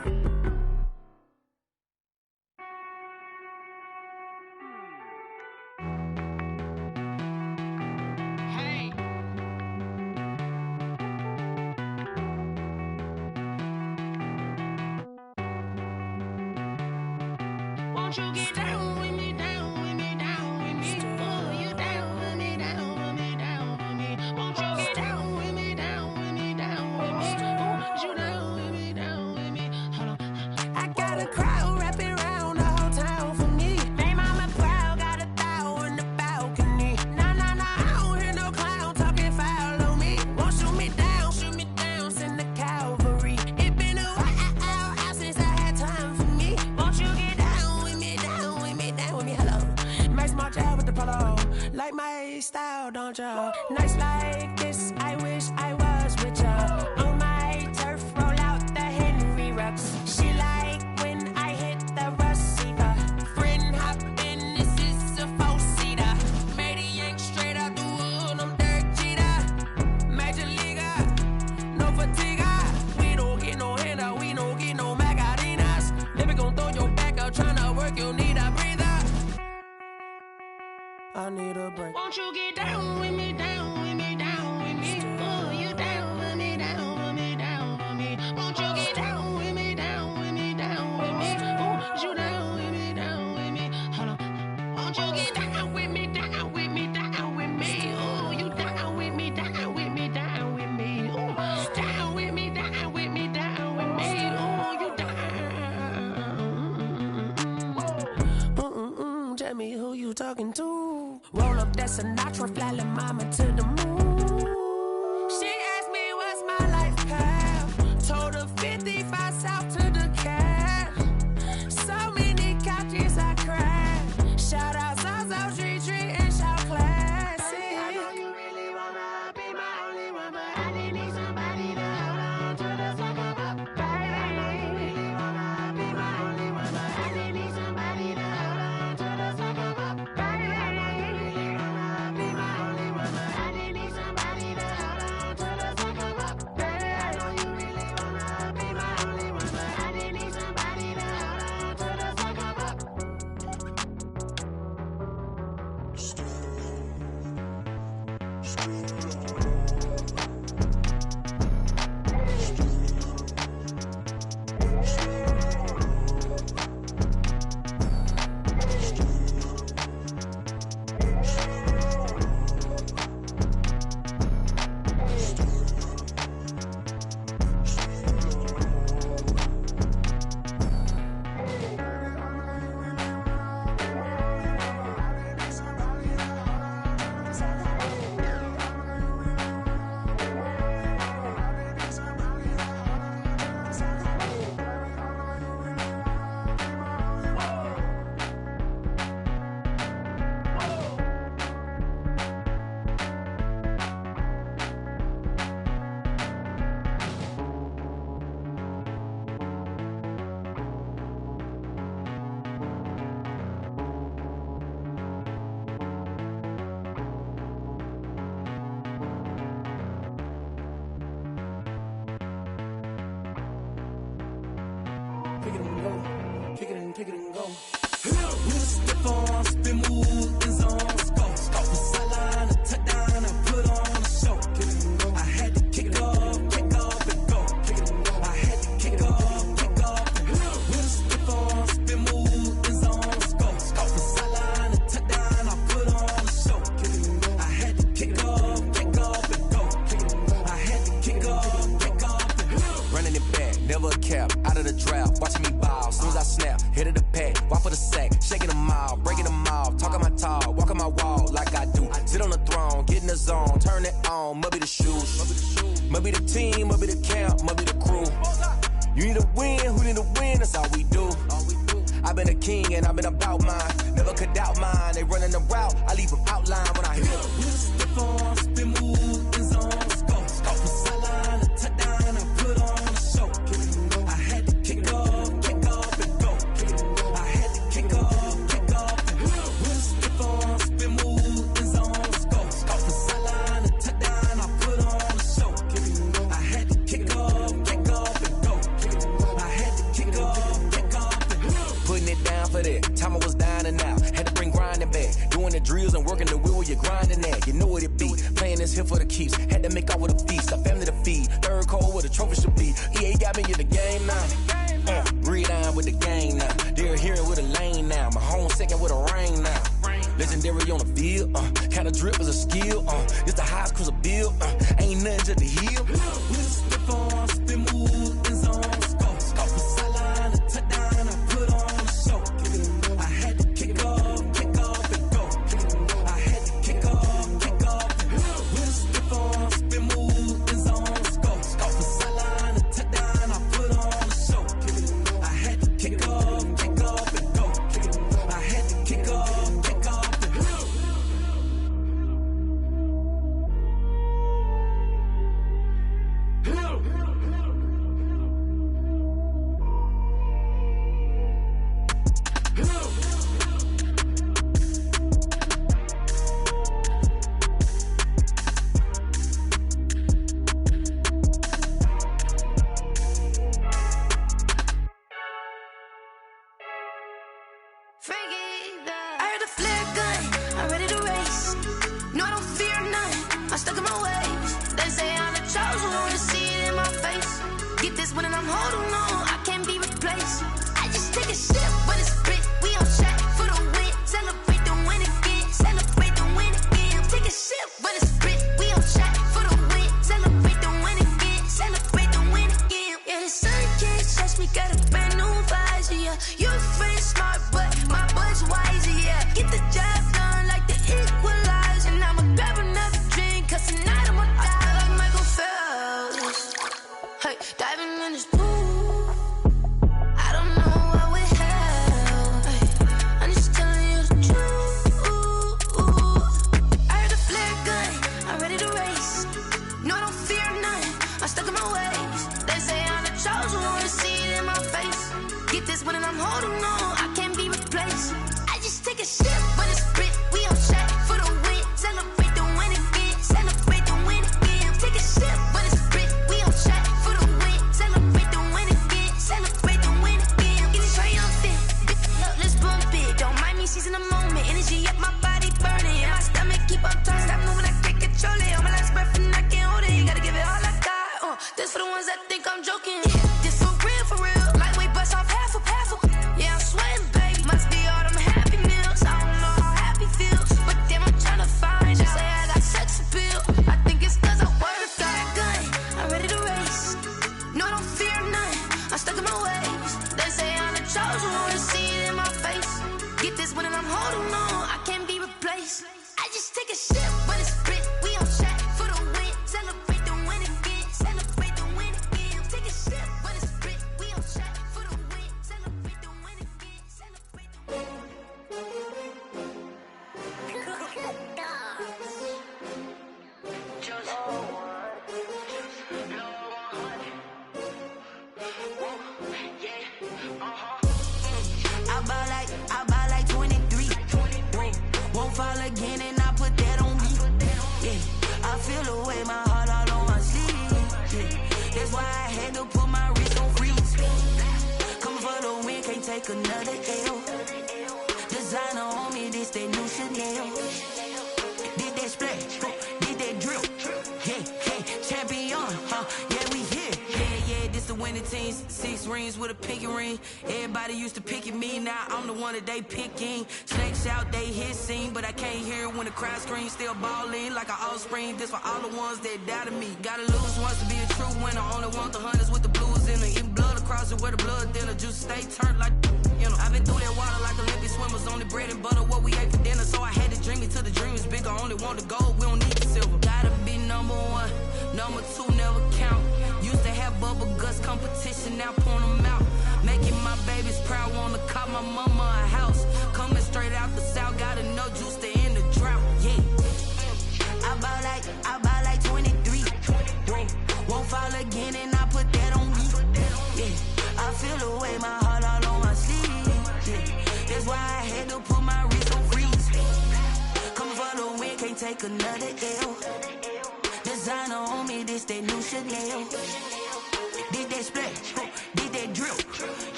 Won't you get down with me, down with me, down with me? Oh, you down with me, down with me, down with me. Won't you get down with me, down with me, down with me? Oh, you down with me, down with me? Hold on. I got a crowd wrapping around the whole town for me. Hey, mama proud, got a thou in the balcony. Nah, I don't hear no clown talking foul on me. Won't shoot me down, send the cavalry. It been a while since I had time for me. Won't you get down with me, down with me, down with me? Hello. Max March out with the polo. Like my style, don't ya? Nights like this, I wish I was with ya. On my turf, roll out the Henry Rux. She like when I hit the receiver. Friend hop in, this is a four-seater. Made a yank straight out the wood, I'm Derek Jeter. Major leaguer, no fatigue. We don't get no handout, we don't get no Macarinas. Never gon' throw your back out, tryna work, you need a breather. I need a break. Won't you get down with me, down with me, down with me? Oh, you down with me, down with me, down with me? Won't you get down with me, down with me, down with me? Oh, you down with me, down with me? Hold on. Won't you get down with me, down with me, down with me? Oh, you down with me, down with me, down with me? Oh, down with me, down with me, down with me? Oh, you down. Tell me who you talking to. Roll up that Sinatra, fly la mama to the moon. She asked me what's my life path. Told her 55 south to the cat. So many couches I cried. Shout out South Street and shout classy. I know you really wanna be my only one, but I didn't need somebody to hold on to the second up, baby. I know you really wanna be my only one, but I didn't need somebody to hold on to the second up, baby. Kick it and go. We step on, spin, move, and zone. Let's go. The sideline, a touchdown, I put on a show. I had to kick off and go. I had to kick off and go. We step on, spin, move, and zone. Let's go. The sideline, a touchdown, I put on a show. I had to kick off and go. I had to kick off and go. Running it back, never a cap, out of the draft, watching me ball. Soon as I snap, hit of the pack, walk for the sack, shaking them all, breaking them all, talking on, must be the shoes. Must be the team, must be the camp, must be the crew. You need a win, who need a win, that's all we do. I've been a king and I've been about mine. Never could doubt mine, they running the route, I leave them outline when I hit them. Step on, spin, move, in zone, scope. Scope for sideline, a touchdown, I put on a show. I had to kick off and go. I had to kick off and go. Step on, spin, move, in zone, scope. Scope for sideline, a touchdown, I put on a show. I had to kick off and go. I had to kick off and go. Putting it down for that, time I was down and out. Had to bring grinding back, doing the drills and working the wheel where you're grinding at. You know what it be, playing this here for the keeps. Had to make out with a feast, a family to feed. Third cold where the trophy should be. EA got me in the game now. Breed on with the game now. They're hearing with a lane now. My home second with a rain now. Legendary on the field, kinda drip is a skill. It's the highest cruiser bill, ain't nothing just to heal. Step on, spin, move, in zone, scope. Scope for sideline, a touchdown, I put on a show. I had to kick off and go. I had to kick off and go. Step on, spin, move, in zone, scope. Scope for sideline, a touchdown, I put on a show. I had to kick off and go. I had to kick off and go. I heard the flare gun, I'm ready to race. No, I don't fear none, I'm stuck in my ways. They say I'm the chosen one, to see it in my face. Get this one and I'm holding on, I can't be replaced. I just take a sip when it's split, we on track for the win. Celebrate the win again, celebrate the win again. Take a sip when it's split, we on track for the win. Celebrate the win again, celebrate the win again. Yeah, the sun can't touch me, got a brand new visor, yeah. You're friend smart, but my bud's wiser, yeah. Get the job done like the equalizer. And I'ma grab another drink, cause tonight I'ma die like Michael Phelps. Hey, diving in this pool, I don't know what would help. Hey, I'm just telling you the truth. I heard the flare gun, I'm ready to race. No, I don't fear none, I'm stuck in my ways. They say I'm the chosen one, to see it in my face. Get this one and I'm holding on, I can't be replaced. I just take a sip when it's split, we on track for the win. Celebrate the win again, celebrate the win again. Take a sip when it's split, we on track for the win. Celebrate the win again, celebrate the win again. Get it triumphant, look, let's bump it. Don't mind me seizing the moment, energy up my body burning. And my stomach keep on turning, stop moving, I can't control it. On my last breath and I can't hold it, you gotta give it all I got. This for the ones that think I'm joking. This for real, lightweight bust off half a. Yeah, I'm sweating, baby, must be all them happy meals. I don't know how happy feels, but damn, I'm tryna find out. Say I got sex appeal, I think it's cause I work that gun. I'm ready to race, no, I don't fear none, I'm stuck in my ways. They say I'm the chosen one, to see it in my face. Get this one and I'm holding on, I can't be replaced. I just take a sip when it's split, we on track for the win. Celebrate the win again, celebrate the win again. Take a sip when it's split, we on track for the win. Celebrate the win again, celebrate the win. I buy like 23. Won't fall again and I put that on me. Yeah, I feel the way, my heart all on my sleeve. Yeah, that's why I had to put my wrist on freeze. Coming for the win, can't take another L. Designer on me, this that new Chanel. Did that splash, did that drip. Yeah, champion, yeah, we here. Yeah, this the win. winning teams, 6 rings with a pinky ring. Everybody used to pick at me, now I'm the one that they picking. Snakes out, they hissing, but I can't hear when the crowd screams. Still balling like an offspring. This for all the ones that doubted me. Gotta lose once to be a true winner. Only want the hunters with the blues in it. Eating blood across it where the blood thinner. Juice stay turned like, you know. I've been through that water like Olympic swimmers. Only bread and butter what we ate for dinner. So I had to dream it till the dream is bigger. Only want the gold, we don't need the silver. Gotta be number 1, number 2 never count. Used to have bubble guts competition, now point them out. Making my babies proud, wanna call my mama a house. Coming straight out the south, gotta know juice to end the drought. Yeah. I bought like 23. Whoa. Won't fall again and I put that on me. Yeah. I feel the way, my heart all on my sleeve. Yeah. That's why I had to put my wrist on freeze. Coming for the win, can't take another L. Designer on me, this that new Chanel. Did that splash, did that drill.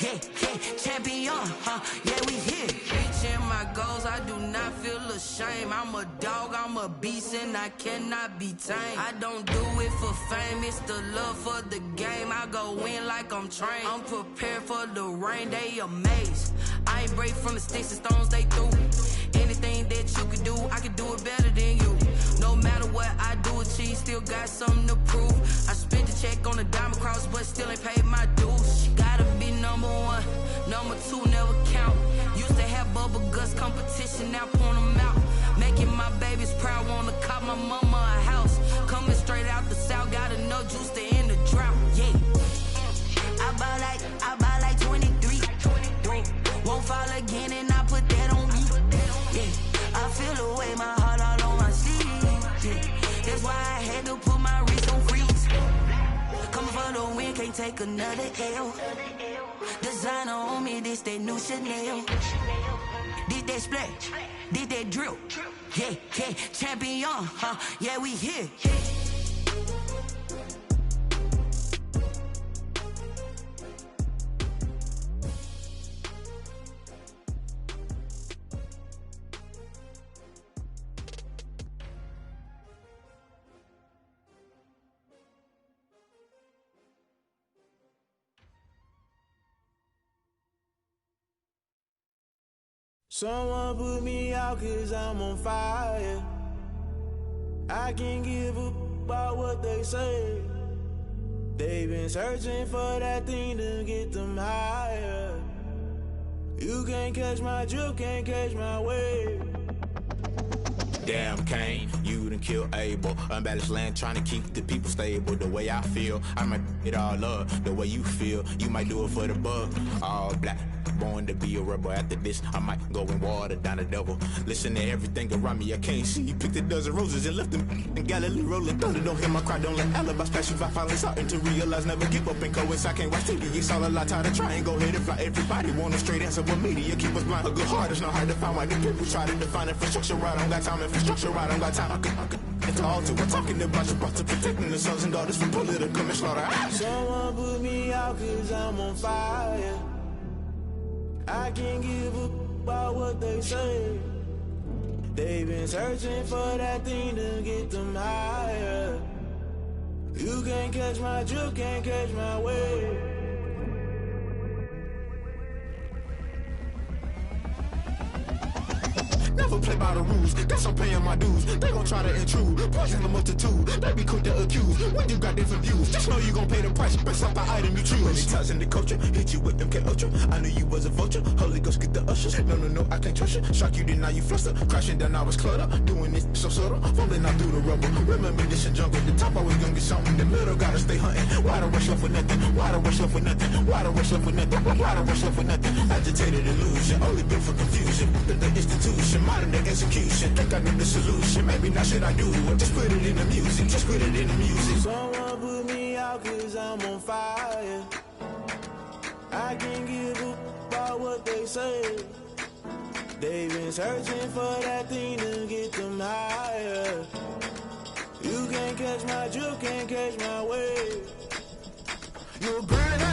Yeah, champion, yeah, we here. Reaching my goals, I do not feel ashamed. I'm a dog, I'm a beast, and I cannot be tamed. I don't do it for fame, it's the love for the game. I go in like I'm trained. I'm prepared for the rain, they amazed. I ain't break from the sticks and stones they threw. Anything that you can do, I can do it better than you. No matter what I do, achieve, still got something to prove. I spent the check on the diamond cross, but still ain't paid my dues. Gotta be number 1, number 2 never count. Used to have bubble guts competition, now point them out. Making my babies proud, wanna call my mama a house. Coming straight out the south, gotta know juice to end the drought. Yeah. I bought like 23. Won't fall again and I put that on me. Yeah. I feel the way, my heart all on my sleeve. Yeah. That's why I had to put my wrist on freeze. Coming for the win, can't take another L. Designer on me, this that new Chanel. Did that splash, did that drill. Yeah, champion, yeah, we here. Someone put me out 'cause I'm on fire. I can't give up about what they say. They've been searching for that thing to get them higher. You can't catch my drift, can't catch my wave. Damn Kane, you done killed Abel. Unbalanced land trying to keep the people stable. The way I feel, I might it all up. The way you feel, you might do it for the bug. All black, born to be a rebel. After this, I might go and water down the devil. Listen to everything around me, I can't see. You picked a dozen roses and left them in Galilee rolling thunder. Don't hear my cry, don't let alibis pass you. I finally starting to realize, never give up and coincide. Can't watch TV, it's all a lot. Time to try and go ahead and fly. Everybody want a straight answer, but media keep us blind. A good heart is not hard to find. Why the people try to define infrastructure right? I don't got time, infrastructure right, I don't got time. I could it's all to we're talking about your to protecting the sons and daughters from political and slaughter. Someone put me out 'cause I'm on fire. I can't give up about what they say. They've been searching for that thing to get them higher. You can't catch my drift, can't catch my wave. Never play by the rules, guess I'm paying my dues. They gon' try to intrude, poison the multitude. They be quick to accuse, when you got different views. Just know you gon' pay the price, based off the item you choose. Many times in the culture, hit you with them K-Ultra. I knew you was a vulture, Holy Ghost get the ushers. No, I can't trust you. Shock you, then now you fluster. Crashing down, I was cluttered. Doing this so subtle, falling out through the rubble. Remember this a jungle, the top always gonna get something. The middle gotta stay hunting. Why the rush left with nothing? Why the rush left with nothing? Why the rush left with nothing? Why the rush left with nothing? Agitated illusion, only built for confusion. The institution, modern day execution. Think I know the solution. Maybe not should I do it? Just put it in the music. Just put it in the music. Someone put me out 'cause I'm on fire. I can't give up about what they say. They've been searching for that thing to get them higher. You can't catch my drift, can't catch my wave. You're burning